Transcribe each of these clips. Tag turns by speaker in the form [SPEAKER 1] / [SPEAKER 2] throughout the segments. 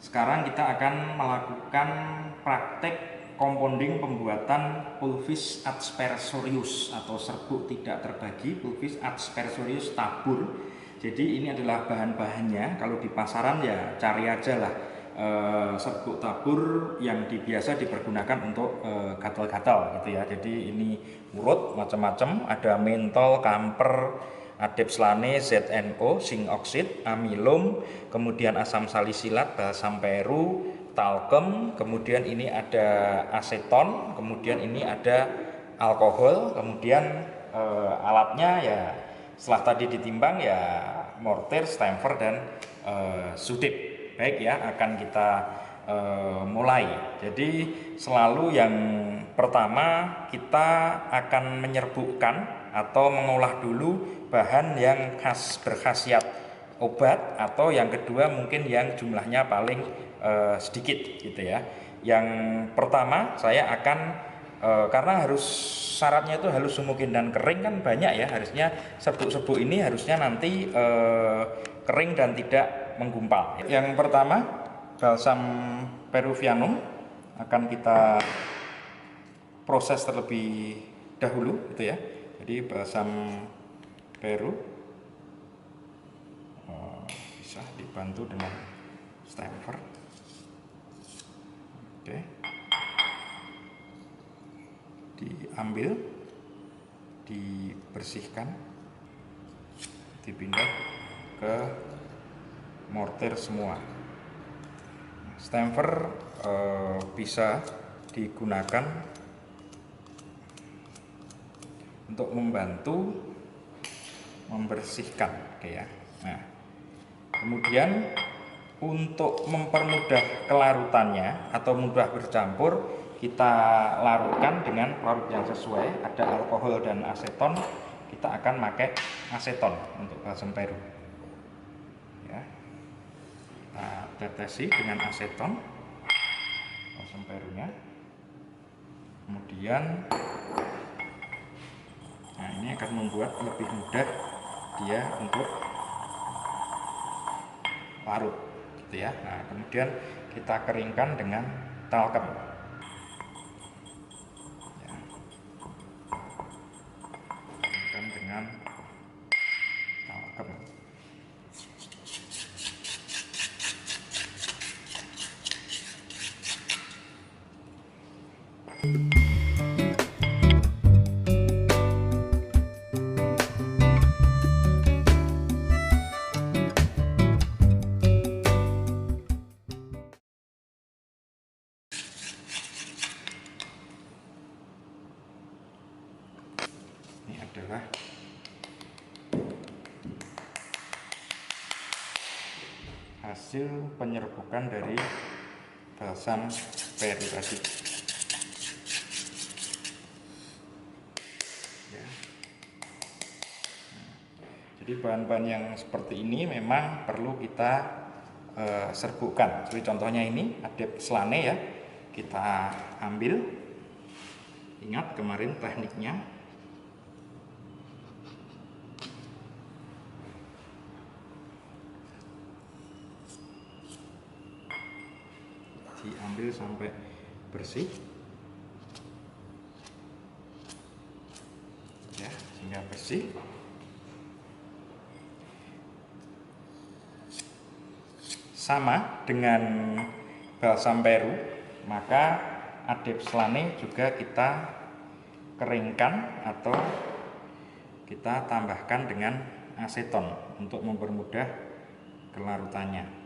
[SPEAKER 1] Sekarang kita akan melakukan praktek compounding pembuatan pulvis aspersorius atau serbuk tidak terbagi, pulvis aspersorius tabur. Jadi ini adalah bahan-bahannya. Kalau di pasaran ya cari aja lah serbuk tabur yang biasa dipergunakan untuk gatal-gatal gitu ya. Jadi ini urut macam-macam, ada mentol, kamper, adepslane, ZNO, zinc oxide, amilum, kemudian asam salisilat, balsam peru, talkem, kemudian ini ada aseton, kemudian ini ada alkohol, kemudian alatnya ya setelah tadi ditimbang ya mortir, stamper, dan sudip. Baik ya, akan kita mulai. Jadi selalu yang pertama kita akan menyerbukkan atau mengolah dulu bahan yang berkhasiat obat, atau yang kedua mungkin yang jumlahnya paling sedikit gitu ya. Yang pertama saya akan karena harus syaratnya itu halus, sumukin, dan kering kan banyak ya, harusnya serbuk-serbuk ini harusnya nanti kering dan tidak menggumpal. Yang pertama balsam peruvianum akan kita proses terlebih dahulu gitu ya. Jadi balsam peru bisa dibantu dengan stamper. Oke, diambil, dibersihkan, dipindah ke mortir semua. Stamper bisa digunakan untuk membantu membersihkan, oke ya. Nah, kemudian untuk mempermudah kelarutannya atau mudah bercampur, kita larutkan dengan larut yang sesuai. Ada alkohol dan aseton, kita akan pakai aseton untuk balsam peru ya. Kita tetesi dengan aseton balsam perunya, kemudian nah ini akan membuat lebih mudah dia untuk larut gitu ya. Nah, kemudian kita keringkan dengan talkem ya. Keringkan dengan talkem. Ini adalah hasil penyerbukan dari balsam peru tadi ya. Jadi bahan-bahan yang seperti ini memang perlu kita serbukkan. Seperti contohnya ini adepslane ya, kita ambil, ingat kemarin tekniknya. Diambil sampai bersih ya, sehingga bersih. Sama dengan balsam peru, maka adepslane juga kita keringkan atau kita tambahkan dengan aseton untuk mempermudah kelarutannya.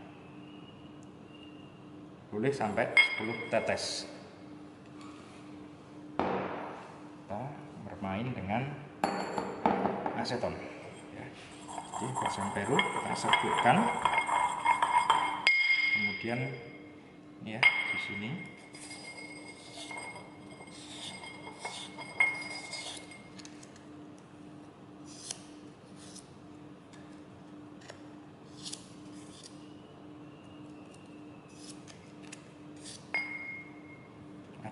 [SPEAKER 1] Boleh sampai 10 tetes. Kita bermain dengan aseton ya. Jadi balsam peru kita serbukkan, kemudian ya di sini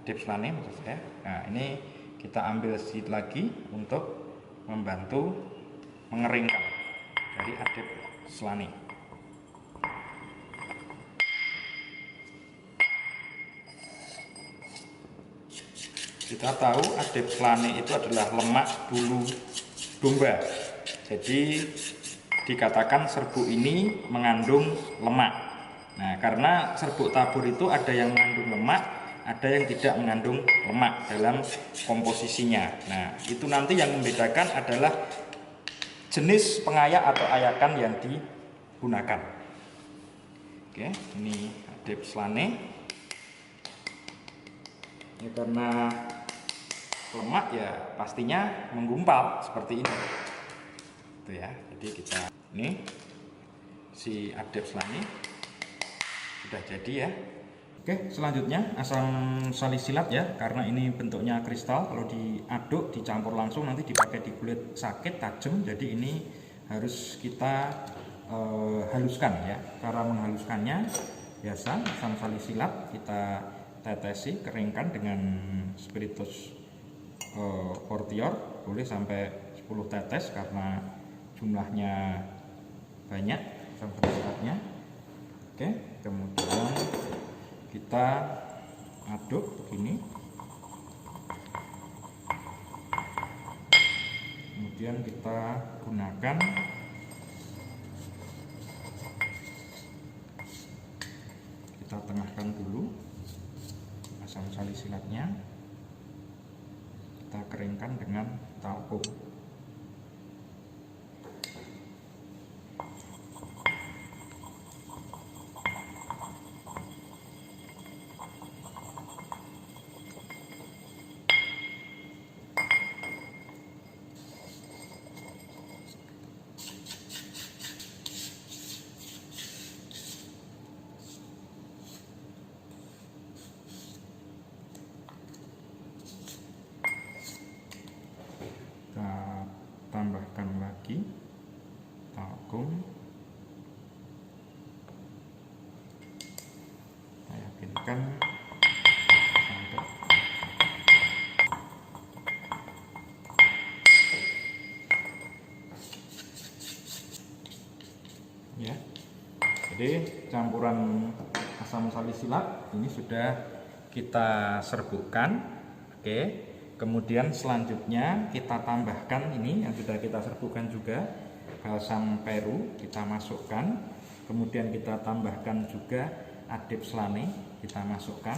[SPEAKER 1] adepslane maksud saya. Nah, ini kita ambil sedikit lagi untuk membantu mengeringkan dari adepslane. Kita tahu adepslane itu adalah lemak bulu domba. Jadi dikatakan serbuk ini mengandung lemak. Nah, karena serbuk tabur itu ada yang mengandung lemak, ada yang tidak mengandung lemak dalam komposisinya. Nah, itu nanti yang membedakan adalah jenis pengayak atau ayakan yang digunakan. Oke, ini adepslane. Ya, karena lemak ya pastinya menggumpal seperti ini. Itu ya. Jadi kita ini si adepslane sudah jadi ya. Oke, selanjutnya asam salisilat ya, karena ini bentuknya kristal. Kalau diaduk dicampur langsung nanti dipakai di kulit sakit tajam. Jadi ini harus kita haluskan ya. Cara menghaluskannya biasa asam salisilat kita tetesi, keringkan dengan spiritus Fortior, boleh sampai 10 tetes karena jumlahnya banyak asam salisilatnya. Oke, kemudian kita aduk begini, kemudian kita gunakan kita tengahkan dulu asam salisilatnya, kita keringkan dengan talkum. Tambahkan lagi talkum. Kita yakinkan sampai ya. Jadi campuran asam salisilat ini sudah kita serbukkan. Oke. Kemudian selanjutnya kita tambahkan ini yang sudah kita serbukkan juga, balsam peru kita masukkan. Kemudian kita tambahkan juga adepslane kita masukkan.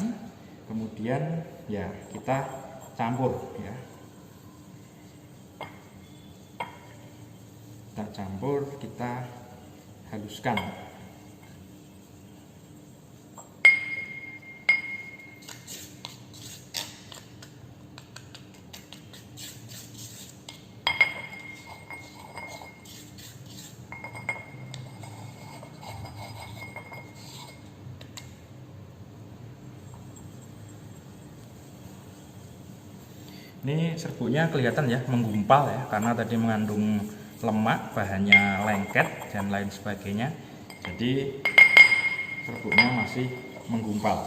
[SPEAKER 1] Kemudian ya kita campur ya. Kita campur, kita haluskan. Ini serbuknya kelihatan ya menggumpal ya, karena tadi mengandung lemak, bahannya lengket dan lain sebagainya. Jadi serbuknya masih menggumpal.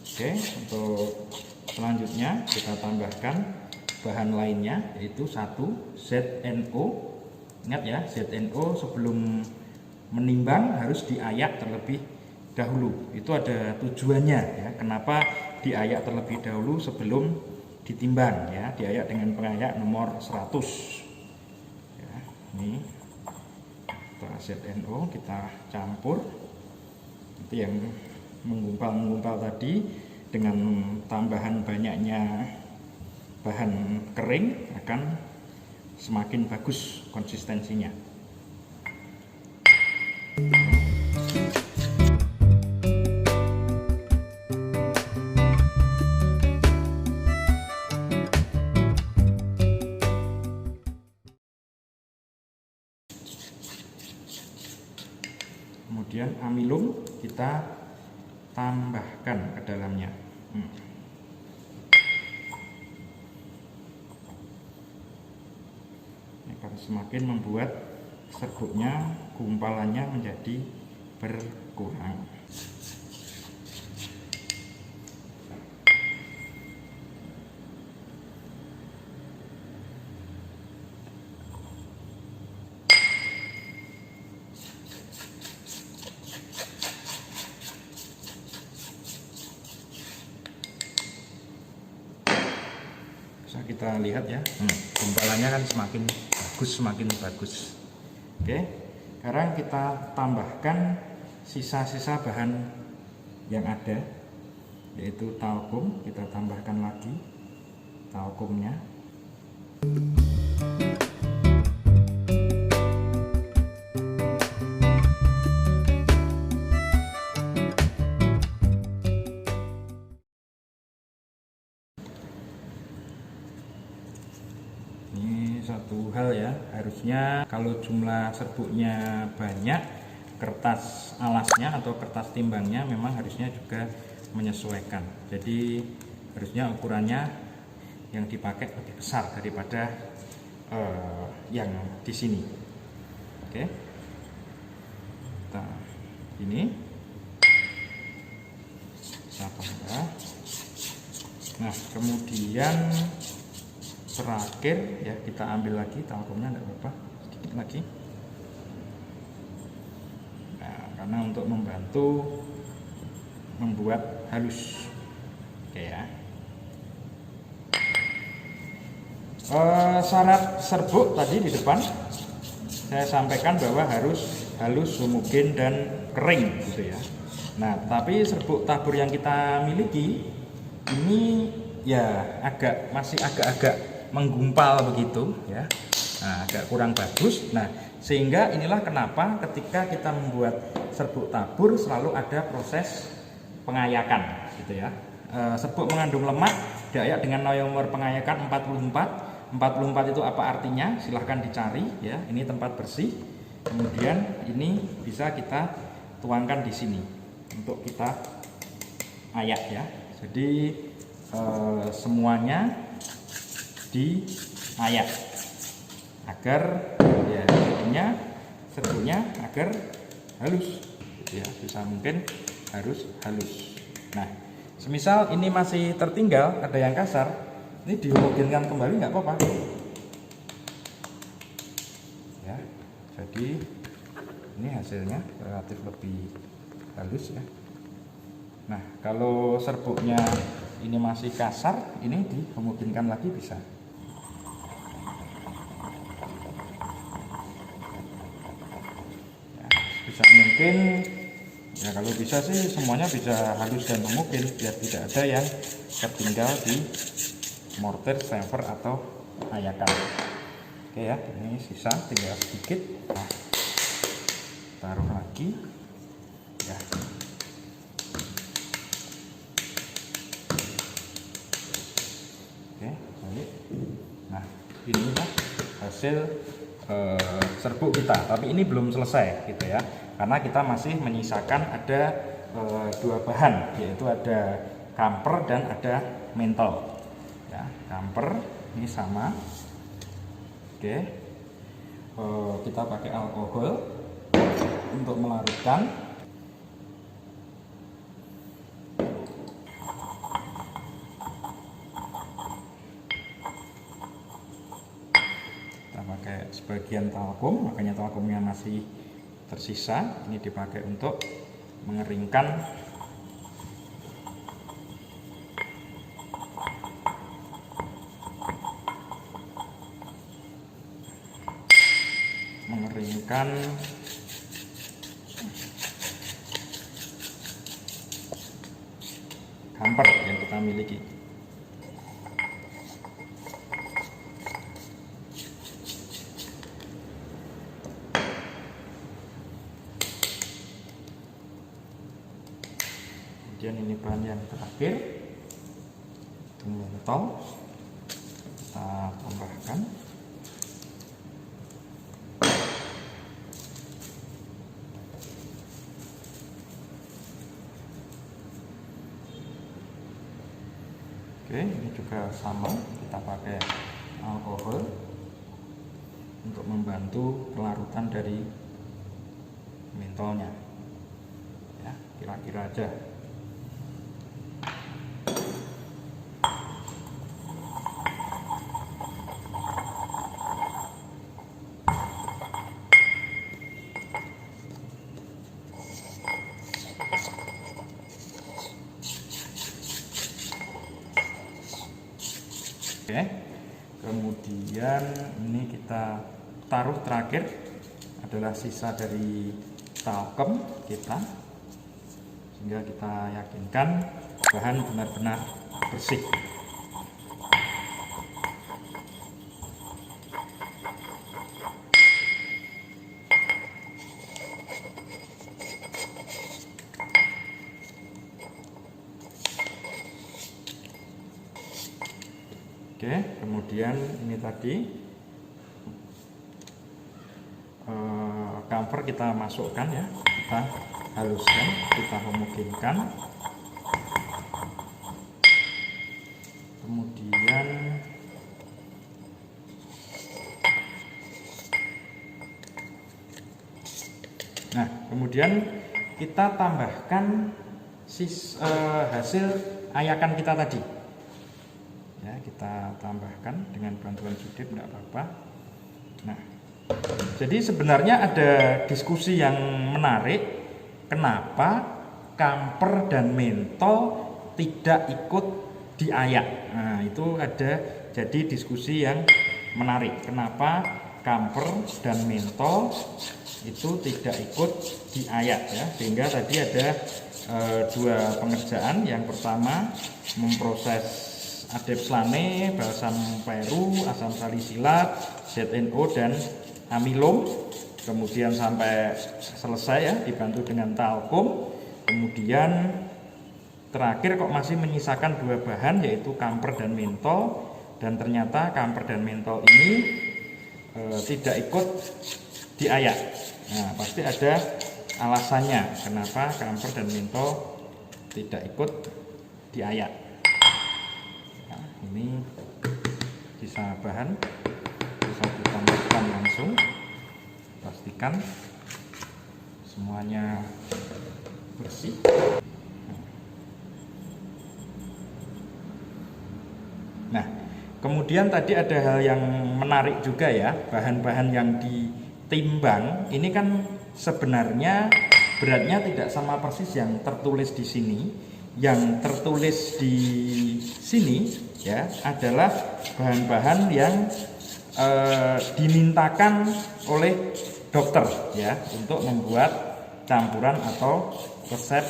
[SPEAKER 1] Oke, untuk selanjutnya kita tambahkan bahan lainnya, yaitu 1 ZNO. Ingat ya, ZNO sebelum menimbang harus diayak terlebih dahulu. Itu ada tujuannya ya, kenapa diayak terlebih dahulu sebelum ditimbang ya, diayak dengan pengayak nomor 100 ya. Ini kita ZNO kita campur, nanti yang menggumpal tadi dengan tambahan banyaknya bahan kering akan semakin bagus konsistensinya. Kemudian amilum kita tambahkan ke dalamnya. Ini akan semakin membuat serbuknya, gumpalannya menjadi berkurang. Bisa kita lihat ya, gumpalannya kan semakin bagus. Oke, sekarang kita tambahkan sisa-sisa bahan yang ada, yaitu talkum. Kita tambahkan lagi talkumnya. Satu hal ya, harusnya kalau jumlah serbuknya banyak, kertas alasnya atau kertas timbangnya memang harusnya juga menyesuaikan. Jadi harusnya ukurannya yang dipakai lebih besar daripada yang di sini. Oke, nah ini kita tambah. Nah kemudian terakhir ya, kita ambil lagi talkumnya, enggak apa-apa, sedikit lagi. Nah, karena untuk membantu membuat halus. Oke ya. Syarat serbuk tadi di depan saya sampaikan bahwa harus halus, homogen dan kering gitu ya. Nah, tapi serbuk tabur yang kita miliki ini ya masih agak-agak menggumpal begitu ya, nah, agak kurang bagus. Nah sehingga inilah kenapa ketika kita membuat serbuk tabur selalu ada proses pengayakan gitu ya. Serbuk mengandung lemak diayak dengan nomor pengayakan 44. 44 itu apa artinya? Silahkan dicari ya. Ini tempat bersih. Kemudian ini bisa kita tuangkan di sini untuk kita ayak ya. Jadi semuanya diayak agar ya jadinya serbuknya agar halus gitu ya, bisa mungkin harus halus. Nah semisal ini masih tertinggal, ada yang kasar, ini dihomogenkan kembali nggak apa-apa ya. Jadi ini hasilnya relatif lebih halus ya. Nah kalau serbuknya ini masih kasar, ini dihomogenkan lagi bisa. Bisa mungkin ya, kalau bisa sih semuanya bisa halus dan homogen biar tidak ada yang tertinggal di mortir, saver atau ayakan. Oke ya, ini sisa tinggal sedikit. Nah, taruh lagi ya. Oke, baik. Nah inilah hasil serbuk kita, tapi ini belum selesai gitu ya, karena kita masih menyisakan ada dua bahan, yaitu ada kamper dan ada mentol ya. Kamper ini sama. Oke, kita pakai alkohol untuk melarutkan. Pakai sebagian talkum, makanya talkumnya masih tersisa. Ini dipakai untuk mengeringkan kamper yang kita miliki. Kemudian ini bahan yang terakhir, mentol, kita tambahkan. Oke, ini juga sama, kita pakai alkohol untuk membantu kelarutan dari mentolnya. Ya, kira-kira aja. Oke. Kemudian ini kita taruh terakhir adalah sisa dari talkem kita, sehingga kita yakinkan bahan benar-benar bersih. Oke, kemudian ini tadi camphor kita masukkan ya, kita haluskan, kita homogenkan. Kemudian kemudian kita tambahkan hasil ayakan kita tadi. Ya, kita tambahkan dengan bantuan Sudip, tidak apa-apa. Nah, jadi sebenarnya ada diskusi yang menarik, kenapa camphor dan mentol tidak ikut diayak. Nah, itu ada jadi diskusi yang menarik, kenapa camphor dan mentol itu tidak ikut diayak ya. Sehingga tadi ada dua pengerjaan. Yang pertama memproses adepslane, balsam peru, asam salisilat, ZNO dan amilum, kemudian sampai selesai ya, dibantu dengan talkum. Kemudian terakhir kok masih menyisakan dua bahan, yaitu camphor dan mentol, dan ternyata camphor dan mentol ini tidak ikut diayak. Nah, pasti ada alasannya kenapa camphor dan mentol tidak ikut diayak. Nah, ini sisa bahan bisa ditambahkan langsung, pastikan semuanya bersih. Nah, kemudian tadi ada hal yang menarik juga ya, bahan-bahan yang ditimbang ini kan sebenarnya beratnya tidak sama persis yang tertulis di sini. Yang tertulis di sini ya adalah bahan-bahan yang dimintakan oleh dokter ya untuk membuat campuran atau resep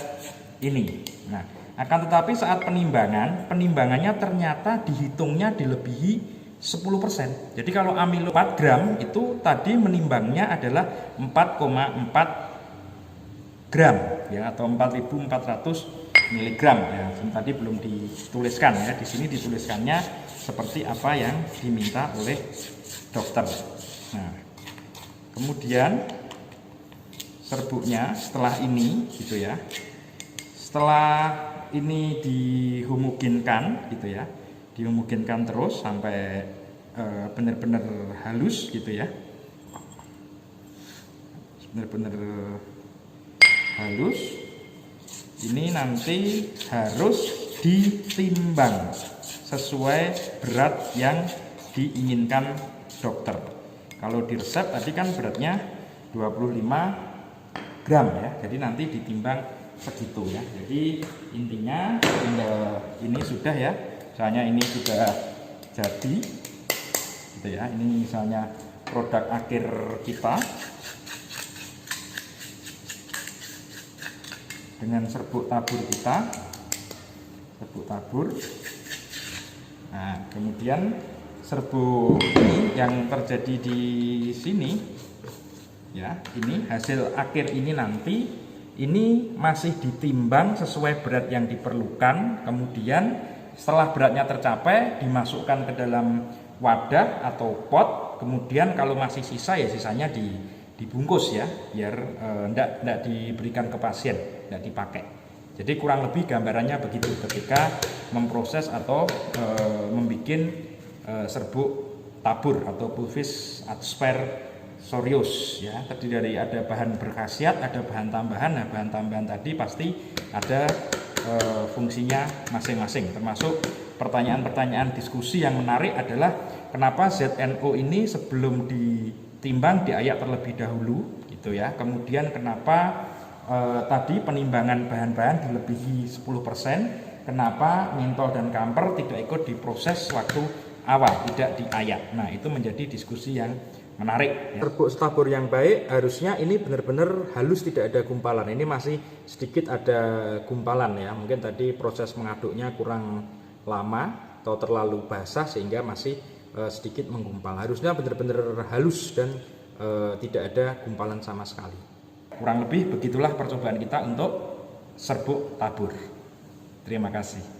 [SPEAKER 1] ini. Nah, akan tetapi saat penimbangannya ternyata dihitungnya dilebihi 10%. Jadi kalau amilo 4 gram itu tadi menimbangnya adalah 4,4 gram ya, atau 4.400 miligram ya. Tadi belum dituliskan ya. Di sini dituliskannya seperti apa yang diminta oleh dokter. Nah, kemudian serbuknya setelah ini gitu ya. Setelah ini dihomogenkan gitu ya. Dihomogenkan terus sampai benar-benar halus gitu ya. Benar-benar halus. Ini nanti harus ditimbang sesuai berat yang diinginkan dokter. Kalau di resep tadi kan beratnya 25 gram ya. Jadi nanti ditimbang segitu ya. Jadi intinya ini sudah ya. Misalnya ini sudah jadi gitu ya. Ini misalnya produk akhir kita dengan serbuk tabur kita, serbuk tabur. Nah, kemudian serbuk ini yang terjadi di sini ya, ini hasil akhir ini nanti ini masih ditimbang sesuai berat yang diperlukan. Kemudian setelah beratnya tercapai dimasukkan ke dalam wadah atau pot. Kemudian kalau masih sisa ya sisanya dibungkus ya, biar enggak diberikan ke pasien, enggak dipakai. Jadi kurang lebih gambarannya begitu ketika memproses atau membuat serbuk tabur atau pulvis aspersorius ya. Terdiri dari ada bahan berkhasiat, ada bahan tambahan. Nah, bahan tambahan tadi pasti ada fungsinya masing-masing. Termasuk pertanyaan-pertanyaan diskusi yang menarik adalah kenapa ZNO ini sebelum ditimbang diayak terlebih dahulu gitu ya. Kemudian kenapa tadi penimbangan bahan-bahan dilebihi 10%, kenapa mentol dan camphor tidak ikut diproses waktu awal, tidak di ayat. Nah, itu menjadi diskusi yang menarik. Serbuk tabur yang baik harusnya ini benar-benar halus, tidak ada gumpalan. Ini masih sedikit ada gumpalan ya. Mungkin tadi proses mengaduknya kurang lama atau terlalu basah sehingga masih sedikit menggumpal. Harusnya benar-benar halus dan tidak ada gumpalan sama sekali. Kurang lebih begitulah percobaan kita untuk serbuk tabur. Terima kasih.